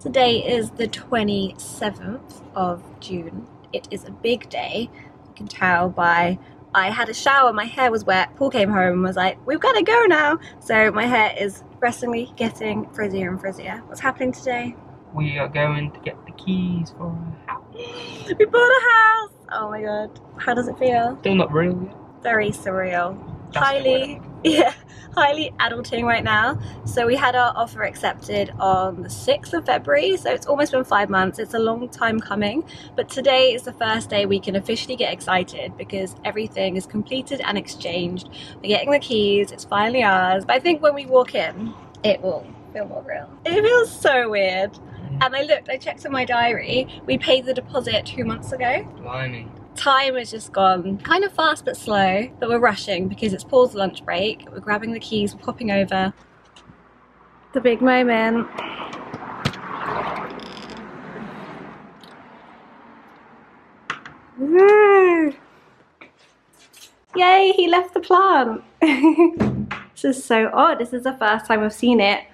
Today is the 27th of June. It is a big day. You can tell by I had a shower, my hair was wet. Paul came home and was like, we've got to go now. So my hair is progressively getting frizzier and frizzier. What's happening today? We are going to get the keys for a house. We bought a house! Oh my god. How does it feel? Still not real yet. Very surreal. That's Highly adulting right now. So we had our offer accepted on the 6th of February, so it's almost been 5 months. It's a long time coming, but today is the first day we can officially get excited because everything is completed and exchanged. We're getting the keys, it's finally ours, but I think when we walk in, it will feel more real. It feels so weird. And I checked in my diary, we paid the deposit 2 months ago. Blimey. Time has just gone kind of fast but slow, but we're rushing because it's Paul's lunch break. We're grabbing the keys, we're popping over. The big moment. Woo! Yay, he left the plant. This is so odd. This is the first time I've seen it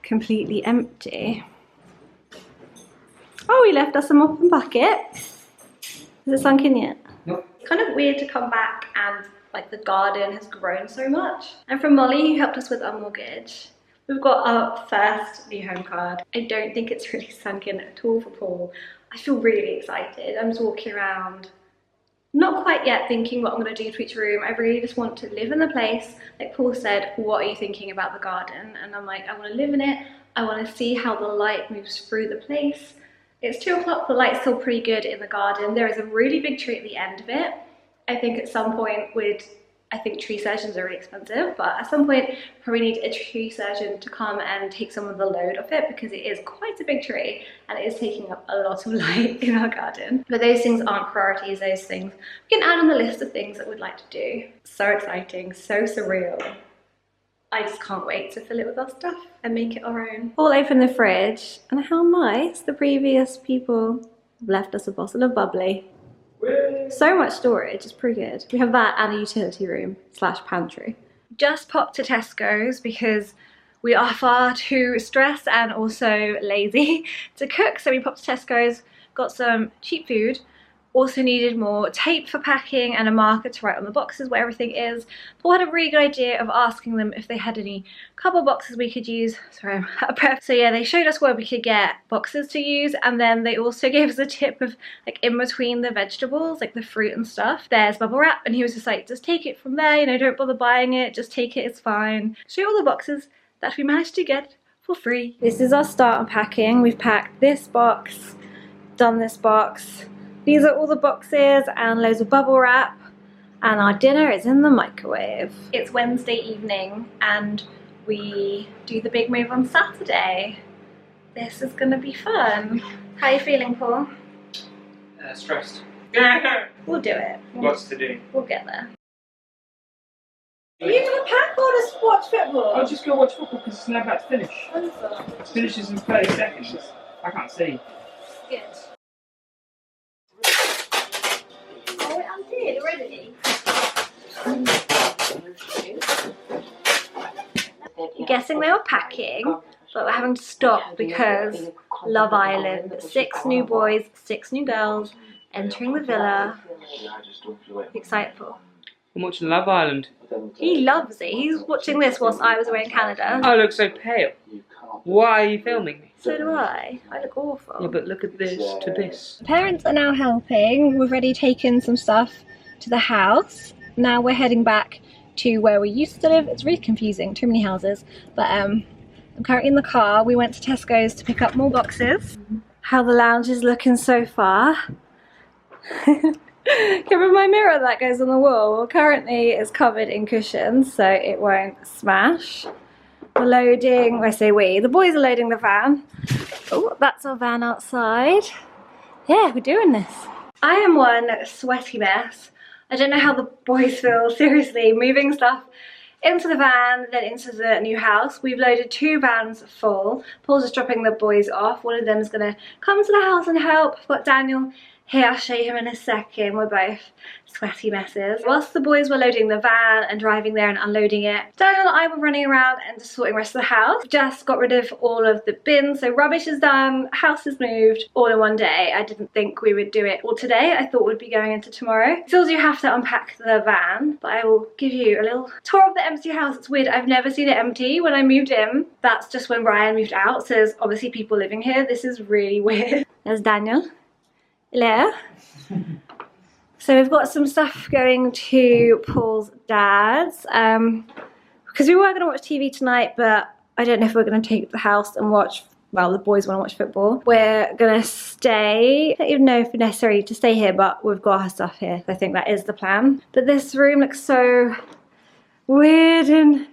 completely empty. Oh, he left us a mop and bucket. Is it sunk in yet? Nope. It's kind of weird to come back and like the garden has grown so much. And from Molly, who helped us with our mortgage, we've got our first new home card. I don't think it's really sunk in at all for Paul. I feel really excited. I'm just walking around, not quite yet thinking what I'm going to do to each room. I really just want to live in the place. Like Paul said, what are you thinking about the garden? And I'm like, I want to live in it. I want to see how the light moves through the place. It's 2 o'clock, the light's still pretty good in the garden. There is a really big tree at the end of it. I think at some point I think tree surgeons are really expensive, but at some point probably need a tree surgeon to come and take some of the load off it because it is quite a big tree and it is taking up a lot of light in our garden. But those things aren't priorities, those things we can add on the list of things that we'd like to do. So exciting, so surreal. I just can't wait to fill it with our stuff and make it our own. Paul opened the fridge, and how nice. The previous people left us a bottle of bubbly. So much storage, it's pretty good. We have that and a utility room / pantry. Just popped to Tesco's because we are far too stressed and also lazy to cook. So we popped to Tesco's, got some cheap food. Also needed more tape for packing and a marker to write on the boxes where everything is. Paul had a really good idea of asking them if they had any cardboard boxes we could use. Sorry, I'm out of breath. So yeah, they showed us where we could get boxes to use, and then they also gave us a tip of like in between the vegetables, like the fruit and stuff, there's bubble wrap, and he was just like, just take it from there, you know, don't bother buying it, just take it, it's fine. Show you all the boxes that we managed to get for free. This is our start unpacking. We've packed this box, done this box. These are all the boxes and loads of bubble wrap, and our dinner is in the microwave. It's Wednesday evening and we do the big move on Saturday. This is gonna be fun. How are you feeling, Paul? Stressed. We'll do it. What's to do? We'll get there. Are you gonna pack or just watch football? I'll just go watch football because it's now about to finish. It finishes in 30 seconds. I can't see. Good. Already? I'm guessing they were packing, but we're having to stop because Love Island, 6 new boys, 6 new girls entering the villa. Excited for? I'm watching Love Island. He loves it. He's watching this whilst I was away in Canada. I look so pale. Why are you filming me? So do I. I look awful. Yeah, but look at this to this. Parents are now helping. We've already taken some stuff to the house. Now we're heading back to where we used to live. It's really confusing, too many houses. But I'm currently in the car. We went to Tesco's to pick up more boxes. How the lounge is looking so far. Cover my mirror that goes on the wall. Currently it's covered in cushions so it won't smash. We're loading, I say we, the boys are loading the van. Oh, that's our van outside. Yeah, we're doing this. I am one sweaty mess. I don't know how the boys feel, seriously, moving stuff into the van, then into the new house. We've loaded 2 vans full. Paul's just dropping the boys off. One of them is gonna come to the house and help. I've got Daniel Here, I'll show you him in a second. We're both sweaty messes. Whilst the boys were loading the van and driving there and unloading it, Daniel and I were running around and just sorting the rest of the house. Just got rid of all of the bins, so rubbish is done, house is moved, all in one day. I didn't think we would do it all today. I thought we'd be going into tomorrow. Still do have to unpack the van, but I will give you a little tour of the empty house. It's weird, I've never seen it empty. When I moved in, that's just when Brian moved out, so there's obviously people living here. This is really weird. There's Daniel. Hello. So we've got some stuff going to Paul's dad's because we were going to watch TV tonight, but I don't know if we're going to take the house and watch, well, the boys want to watch football. We're going to stay, I don't even know if it's necessary to stay here, but we've got our stuff here. I think that is the plan. But this room looks so weird and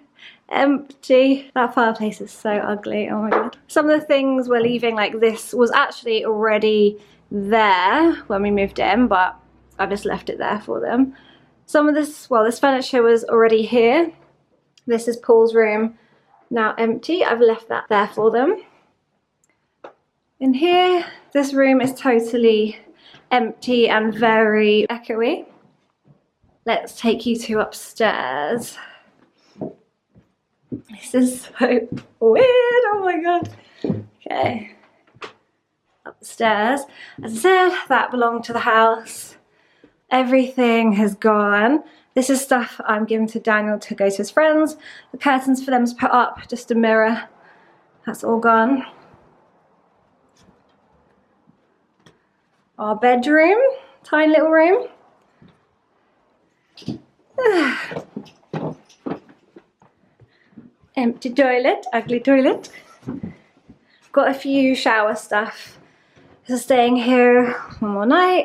empty. That fireplace is so ugly, oh my god. Some of the things we're leaving, like this was actually already there when we moved in, but I've just left it there for them. Some of this, well, this furniture was already here. This is Paul's room, now empty. I've left that there for them. In here, this room is totally empty and very echoey. Let's take you to upstairs. This is so weird, oh my god. Okay. Upstairs. As I said, that belonged to the house. Everything has gone. This is stuff I'm giving to Daniel to go to his friends. The curtains for them to put up, just a mirror. That's all gone. Our bedroom, tiny little room. Empty toilet, ugly toilet. Got a few shower stuff. So staying here one more night,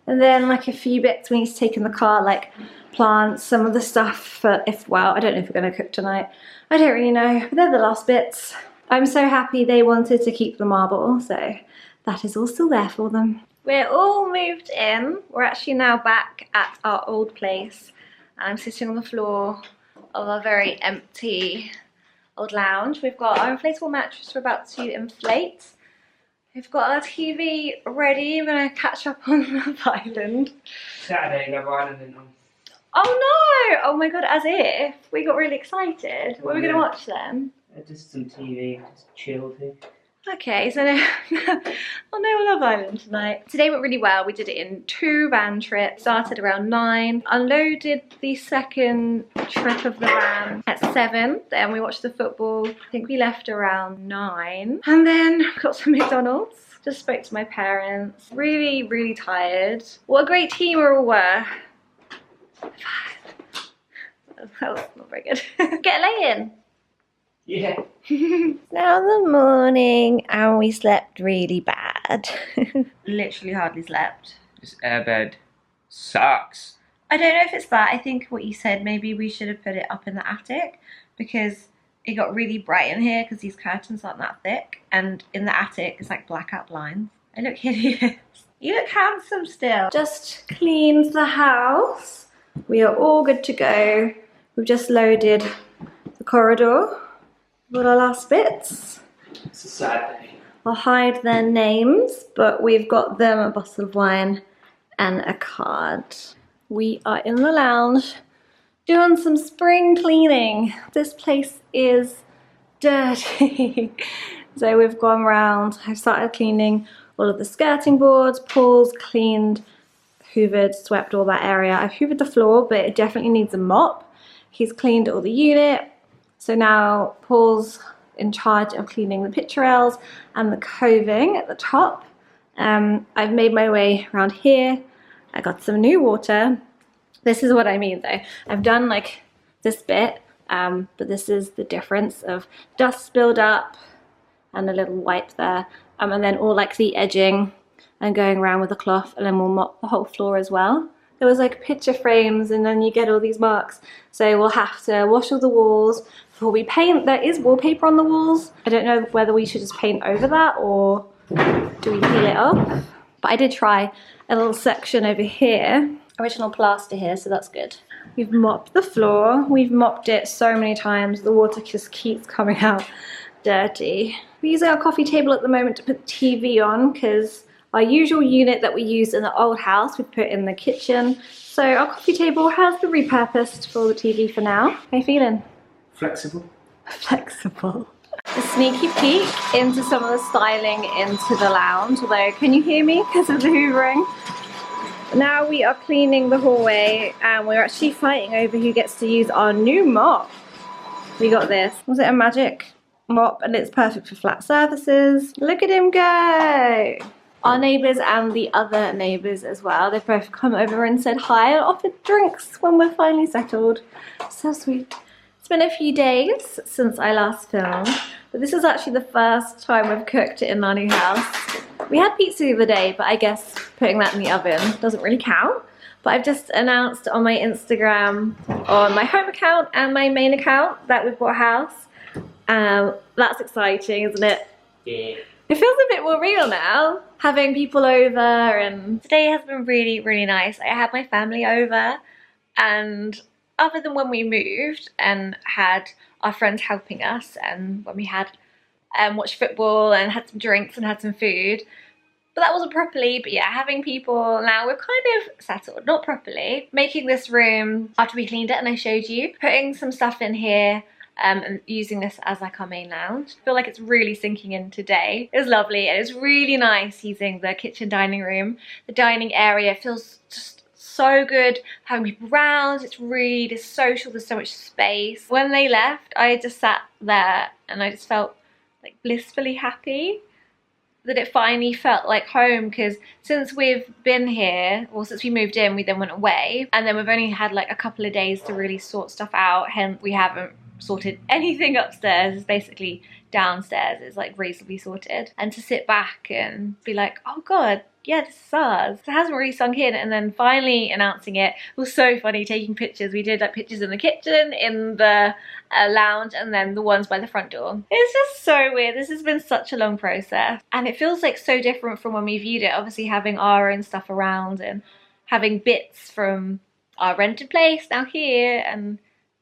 and then like a few bits we need to take in the car, like plants, some of the stuff for if, well, I don't know if we're going to cook tonight. I don't really know, but they're the last bits. I'm so happy they wanted to keep the marble, so that is all still there for them. We're all moved in. We're actually now back at our old place. I'm sitting on the floor of a very empty old lounge. We've got our inflatable mattress we're about to inflate. We've got our TV ready. We're going to catch up on Love Island. Saturday, Love Island, didn't we? Oh no! Oh my god, as if. We got really excited. What are we going to watch then? Just some TV, just chilled here. Okay, so oh no, Love Island tonight. Today went really well. We did it in 2 van trips. Started around 9. Unloaded the second trip of the van at 7. Then we watched the football. I think we left around 9. And then got some McDonald's. Just spoke to my parents. Really, really tired. What a great team we all were. That was not very good. Get a lay in. Yeah. Now the morning and we slept really bad. Literally hardly slept. This airbed sucks. I don't know if it's that. I think what you said, maybe we should have put it up in the attic because it got really bright in here because these curtains aren't that thick, and in the attic it's like blackout blinds. I look hideous. You look handsome still. Just cleaned the house. We are all good to go. We've just loaded the corridor. Got our last bits. It's a sad day. I'll hide their names, but we've got them a bottle of wine and a card. We are in the lounge doing some spring cleaning. This place is dirty. So we've gone round. I've started cleaning all of the skirting boards. Paul's cleaned, hoovered, swept all that area. I've hoovered the floor, but it definitely needs a mop. He's cleaned all the unit. So now Paul's in charge of cleaning the picture rails and the coving at the top. I've made my way around here. I got some new water. This is what I mean though. I've done like this bit, but this is the difference of dust spilled up and a little wipe there. And then all like the edging and going around with a cloth, and then we'll mop the whole floor as well. There was like picture frames and then you get all these marks. So we'll have to wash all the walls before we paint. There is wallpaper on the walls. I don't know whether we should just paint over that or do we peel it off. But I did try a little section over here. Original plaster here, so that's good. We've mopped the floor. We've mopped it so many times. The water just keeps coming out dirty. We're using our coffee table at the moment to put the TV on because our usual unit that we used in the old house, we've put in the kitchen. So our coffee table has been repurposed for the TV for now. How you feeling? Flexible. Flexible. A sneaky peek into some of the styling into the lounge, although can you hear me because of the hoovering? Now we are cleaning the hallway and we're actually fighting over who gets to use our new mop. We got this. Was it a magic mop? And it's perfect for flat surfaces. Look at him go! Our neighbours and the other neighbours as well, they've both come over and said hi and offered drinks when we're finally settled. So sweet. It's been a few days since I last filmed, but this is actually the first time we've cooked in our new house. We had pizza the other day, but I guess putting that in the oven doesn't really count. But I've just announced on my Instagram, on my home account and my main account, that we've bought a house. That's exciting, isn't it? Yeah. It feels a bit more real now, having people over, and today has been really, really nice. I had my family over, and other than when we moved and had our friends helping us, and when we had watched football and had some drinks and had some food, but that wasn't properly. But yeah, having people now, we're kind of settled, not properly. Making this room after we cleaned it and I showed you, putting some stuff in here and using this as like our main lounge. I feel like it's really sinking in today. It was lovely and it's really nice using the kitchen dining room. The dining area feels just so good, having people around. It's really just social, there's so much space. When they left, I just sat there and I just felt like blissfully happy that it finally felt like home, because since we've been here, or since we moved in, we then went away, and then we've only had like a couple of days to really sort stuff out. Hence we haven't sorted anything upstairs. It's basically downstairs is like reasonably sorted, and to sit back and be like, oh god, yeah, this is ours. It hasn't really sunk in, and then finally announcing it was so funny. Taking pictures, we did like pictures in the kitchen, in the lounge, and then the ones by the front door. It's just so weird. This has been such a long process, and it feels like so different from when we viewed it, obviously having our own stuff around and having bits from our rented place now here. And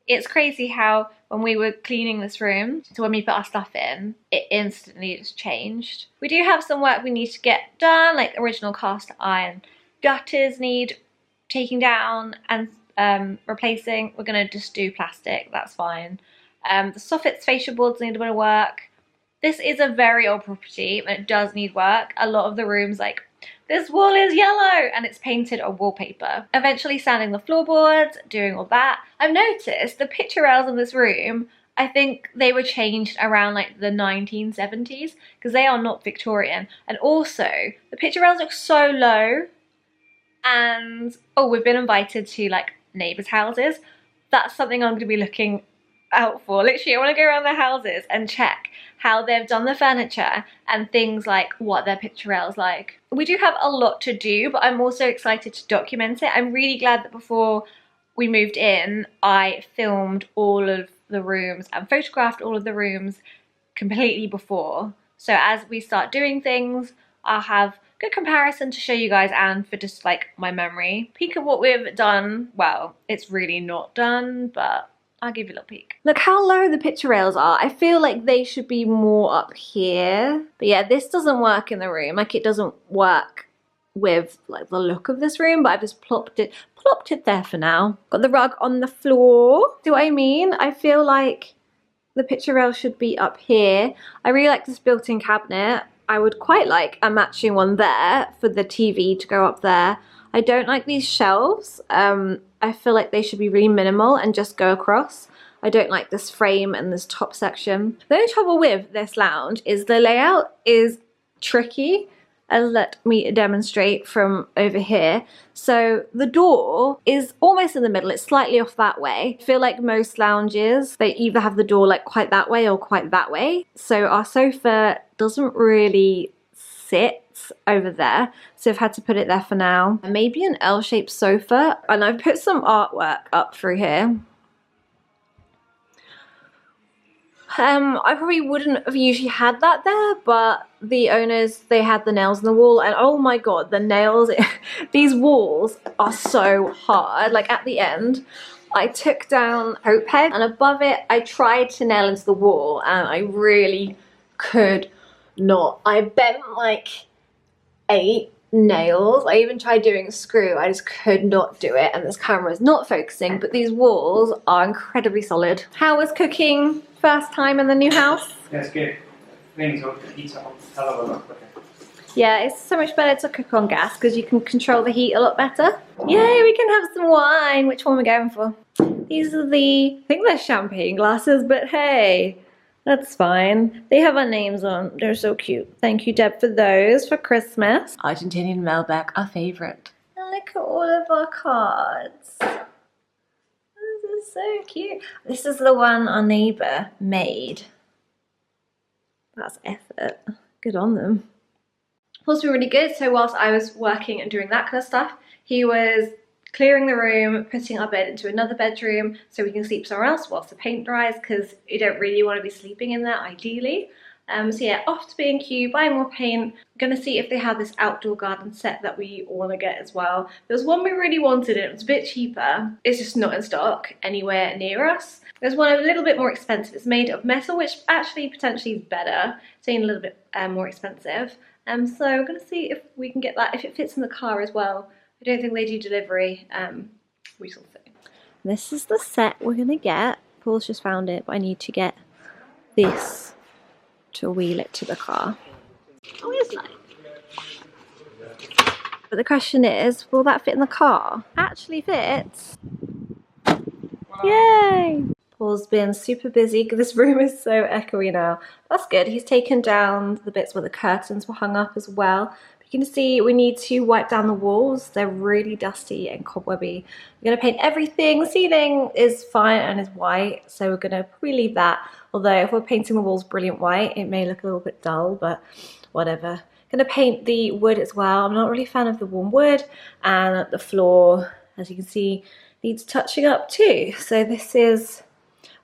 it's crazy how when we were cleaning this room to when we put our stuff in, it instantly just changed. We do have some work we need to get done, like original cast iron gutters need taking down and replacing. We're gonna just do plastic, that's fine. The soffits fascia boards need a bit of work. This is a very old property and it does need work. A lot of the rooms, like this wall is yellow and it's painted on wallpaper. Eventually sanding the floorboards, doing all that. I've noticed the picture rails in this room, I think they were changed around like the 1970s, because they are not Victorian. And also the picture rails look so low, and oh, we've been invited to like neighbours' houses. That's something I'm going to be looking out for. Literally, I want to go around their houses and check how they've done the furniture and things like what their picture rail's like. We do have a lot to do, but I'm also excited to document it. I'm really glad that before we moved in, I filmed all of the rooms and photographed all of the rooms completely before. So as we start doing things, I'll have good comparison to show you guys, and for just like my memory. Peek at what we've done. Well, it's really not done, but I'll give you a little peek. Look how low the picture rails are. I feel like they should be more up here. But yeah, this doesn't work in the room. Like it doesn't work with like the look of this room, but I've just plopped it there for now. Got the rug on the floor. Do what I mean? I feel like the picture rail should be up here. I really like this built-in cabinet. I would quite like a matching one there for the TV to go up there. I don't like these shelves. I feel like they should be really minimal and just go across. I don't like this frame and this top section. The only trouble with this lounge is the layout is tricky. Let me demonstrate from over here. So the door is almost in the middle. It's slightly off that way. I feel like most lounges, they either have the door like quite that way or quite that way. So our sofa doesn't really sit over there, so I've had to put it there for now. Maybe an L-shaped sofa, and I've put some artwork up through here. I probably wouldn't have usually had that there, but the owners, they had the nails in the wall, and oh my god, the nails, these walls are so hard. Like at the end, I took down hope peg, and above it, I tried to nail into the wall, and I really could not. I bent like 8 nails. I even tried doing a screw, I just could not do it, and this camera is not focusing, but these walls are incredibly solid. How was cooking first time in the new house? That's good. Things will heat up a hell of a lot quicker. Yeah, it's so much better to cook on gas because you can control the heat a lot better. Yay, we can have some wine. Which one are we going for? These are I think they're champagne glasses, but hey, that's fine. They have our names on. They're so cute. Thank you, Deb, for those for Christmas. Argentinian mailbag, our favorite. And look at all of our cards. This is so cute. This is the one our neighbour made. That's effort. Good on them. Paul's been really good. So whilst I was working and doing that kind of stuff, he was clearing the room, putting our bed into another bedroom so we can sleep somewhere else whilst the paint dries, because you don't really want to be sleeping in there ideally. So yeah, off to B&Q, buying more paint. I'm gonna see if they have this outdoor garden set that we want to get as well. There was one we really wanted, it was a bit cheaper. It's just not in stock anywhere near us. There's one a little bit more expensive. It's made of metal, which actually potentially is better. It's a little bit more expensive. So I'm gonna see if we can get that, if it fits in the car as well. I don't think they do delivery. We shall see. This is the set we're gonna get. Paul's just found it, but I need to get this to wheel it to the car. Oh, it's like. But the question is, will that fit in the car? Actually fits. Yay! Paul's been super busy because this room is so echoey now. That's good. He's taken down the bits where the curtains were hung up as well. You can see we need to wipe down the walls. They're really dusty and cobwebby. We're going to paint everything. The ceiling is fine and is white, so we're going to probably leave that. Although if we're painting the walls brilliant white, it may look a little bit dull, but whatever. Going to paint the wood as well. I'm not really a fan of the warm wood, and the floor, as you can see, needs touching up too. So this is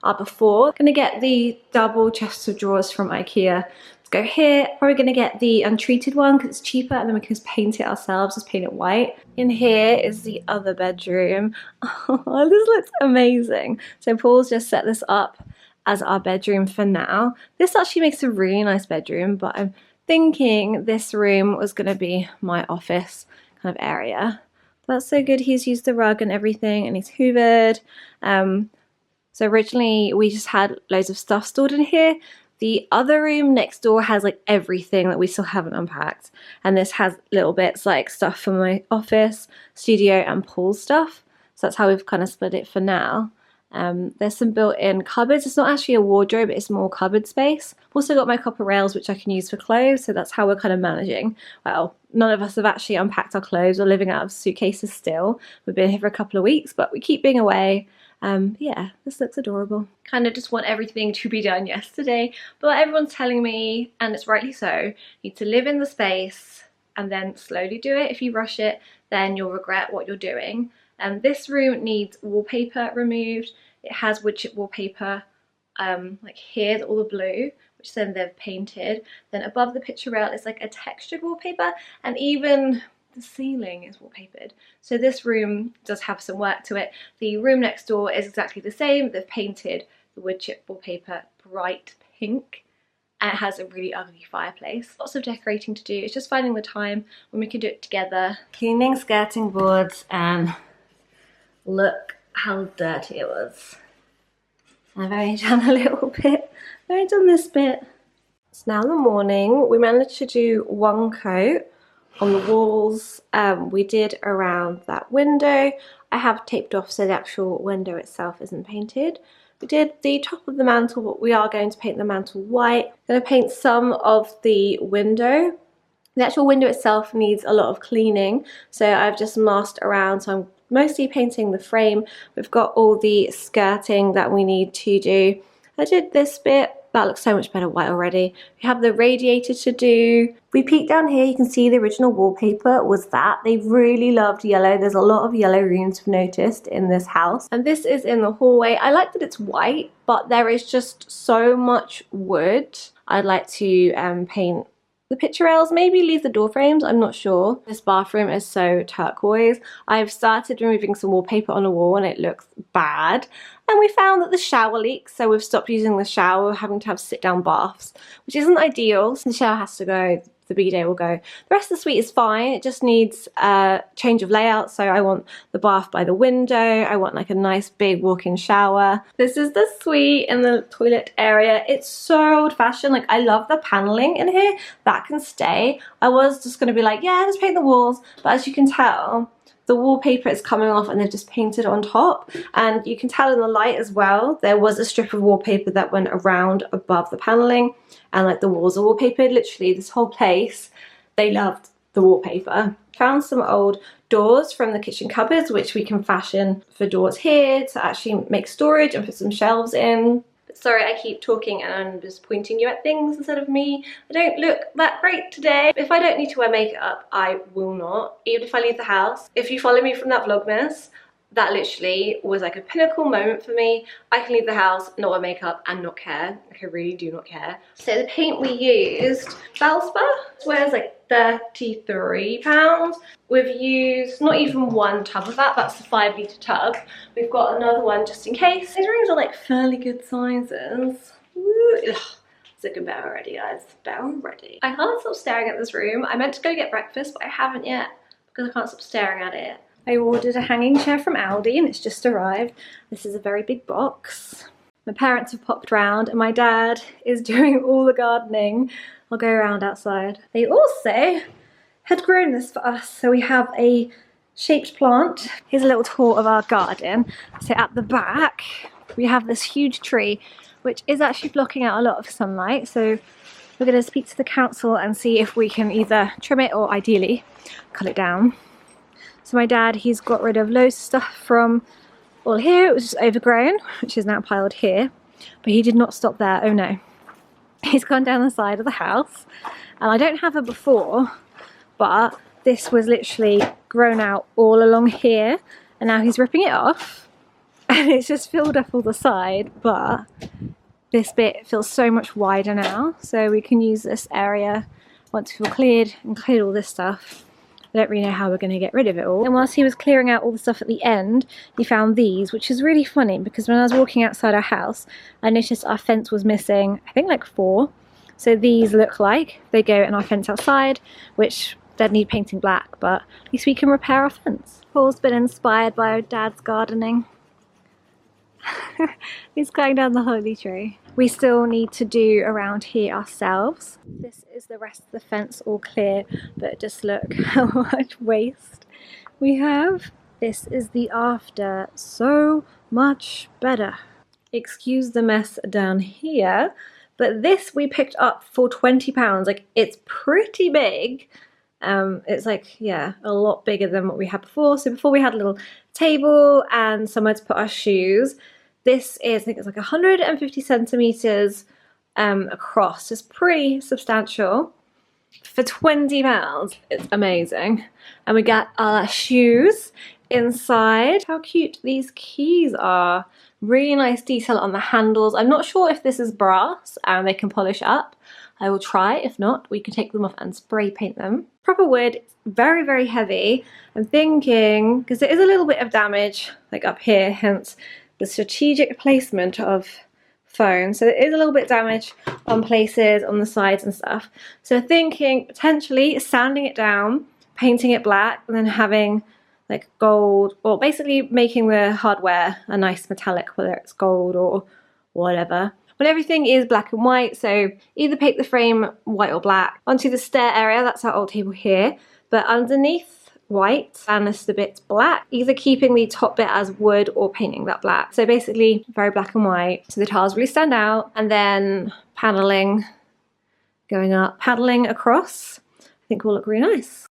our before. Going to get the double chest of drawers from IKEA. Go here, probably gonna get the untreated one because it's cheaper, and then we can just paint it ourselves, just paint it white. In here is the other bedroom. Oh, this looks amazing. So Paul's just set this up as our bedroom for now. This actually makes a really nice bedroom, but I'm thinking this room was gonna be my office kind of area. That's so good. He's used the rug and everything, and he's hoovered. So originally we just had loads of stuff stored in here. The other room next door has like everything that we still haven't unpacked. And this has little bits like stuff for my office, studio, and Paul's stuff. So that's how we've kind of split it for now. There's some built-in cupboards. It's not actually a wardrobe, it's more cupboard space. I've also got my copper rails, which I can use for clothes. So that's how we're kind of managing. Well, none of us have actually unpacked our clothes. We're living out of suitcases still. We've been here for a couple of weeks, but we keep being away. Yeah, this looks adorable. Kind of just want everything to be done yesterday, but everyone's telling me, and it's rightly so, you need to live in the space and then slowly do it. If you rush it, then you'll regret what you're doing. This room needs wallpaper removed. It has wood chip wallpaper, like here's all the blue, which then they've painted. Then above the picture rail is like a textured wallpaper, and even the ceiling is wallpapered. So this room does have some work to it. The room next door is exactly the same. They've painted the wood chip wallpaper bright pink, and it has a really ugly fireplace. Lots of decorating to do. It's just finding the time when we can do it together. Cleaning skirting boards, and look how dirty it was. I've only done a little bit. I've only done this bit. It's now the morning. We managed to do one coat on the walls. We did around that window. I have taped off so the actual window itself isn't painted. We did the top of the mantle, but we are going to paint the mantle white. I'm going to paint some of the window. The actual window itself needs a lot of cleaning, so I've just masked around, so I'm mostly painting the frame. We've got all the skirting that we need to do. I did this bit. That looks so much better white already. We have the radiator to do. We peek down here, you can see the original wallpaper was that. They really loved yellow. There's a lot of yellow rooms I've noticed in this house. And this is in the hallway. I like that it's white, but there is just so much wood. I'd like to paint the picture rails, maybe leave the door frames, I'm not sure. This bathroom is so turquoise. I've started removing some wallpaper on the wall and it looks bad. And we found that the shower leaks, so we've stopped using the shower. We're having to have sit-down baths, which isn't ideal. So the shower has to go, the bidet will go. The rest of the suite is fine. It just needs a change of layout. So I want the bath by the window. I want like a nice big walk-in shower. This is the suite and the toilet area. It's so old-fashioned. Like, I love the paneling in here. That can stay. I was just gonna be like, yeah, just paint the walls. But as you can tell, the wallpaper is coming off and they've just painted on top. And you can tell in the light as well, there was a strip of wallpaper that went around above the paneling, and like the walls are wallpapered. Literally this whole place, they loved the wallpaper. Found some old doors from the kitchen cupboards, which we can fashion for doors here to actually make storage and put some shelves in. Sorry, I keep talking and I'm just pointing you at things instead of me. I don't look that great today. If I don't need to wear makeup, I will not, even if I leave the house. If you follow me from that Vlogmas, that literally was like a pinnacle moment for me. I can leave the house, not wear makeup, and not care. Like, I really do not care. So the paint we used, Valspar, was like £33. We've used not even one tub of that. That's the 5 litre tub. We've got another one just in case. These rooms are like fairly good sizes. Woo. Ugh. It's looking better already, guys. Better already. I can't stop staring at this room. I meant to go get breakfast, but I haven't yet because I can't stop staring at it. I ordered a hanging chair from Aldi and it's just arrived. This is a very big box. My parents have popped round and my dad is doing all the gardening. I'll go around outside. They also had grown this for us. So we have a shaped plant. Here's a little tour of our garden. So at the back, we have this huge tree, which is actually blocking out a lot of sunlight. So we're gonna speak to the council and see if we can either trim it or ideally cut it down. So my dad, he's got rid of loads of stuff from all here. It was just overgrown, which is now piled here. But he did not stop there, oh no. He's gone down the side of the house. And I don't have a before, but this was literally grown out all along here. And now he's ripping it off. And it's just filled up all the side, but this bit feels so much wider now. So we can use this area once we've cleared and cleared all this stuff. I don't really know how we're going to get rid of it all. And whilst he was clearing out all the stuff at the end, he found these, which is really funny because when I was walking outside our house, I noticed our fence was missing, I think like 4. So these look like they go in our fence outside, which they'd need painting black, but at least we can repair our fence. Paul's been inspired by our dad's gardening. He's going down the holly tree. We still need to do around here ourselves. This is the rest of the fence all clear, but just look how much waste we have. This is the after, so much better. Excuse the mess down here, but this we picked up for £20. Like, it's pretty big. It's like, yeah, a lot bigger than what we had before. So before we had a little table and somewhere to put our shoes. This is, I think it's like 150 centimeters across. It's pretty substantial. For £20, it's amazing. And we got our shoes inside. How cute these keys are. Really nice detail on the handles. I'm not sure if this is brass and they can polish up. I will try. If not, we can take them off and spray paint them. Proper wood. It's very, very heavy. I'm thinking, because there is a little bit of damage like up here, hence the strategic placement of phone. So there is a little bit of damage on places, on the sides and stuff. So thinking potentially sanding it down, painting it black, and then having like gold, or basically making the hardware a nice metallic, whether it's gold or whatever. But everything is black and white, so either paint the frame white or black. Onto the stair area, that's our old table here, but underneath white and the bits black, either keeping the top bit as wood or painting that black. So basically very black and white, so the tiles really stand out. And then paneling going up, paneling across, I think will look really nice.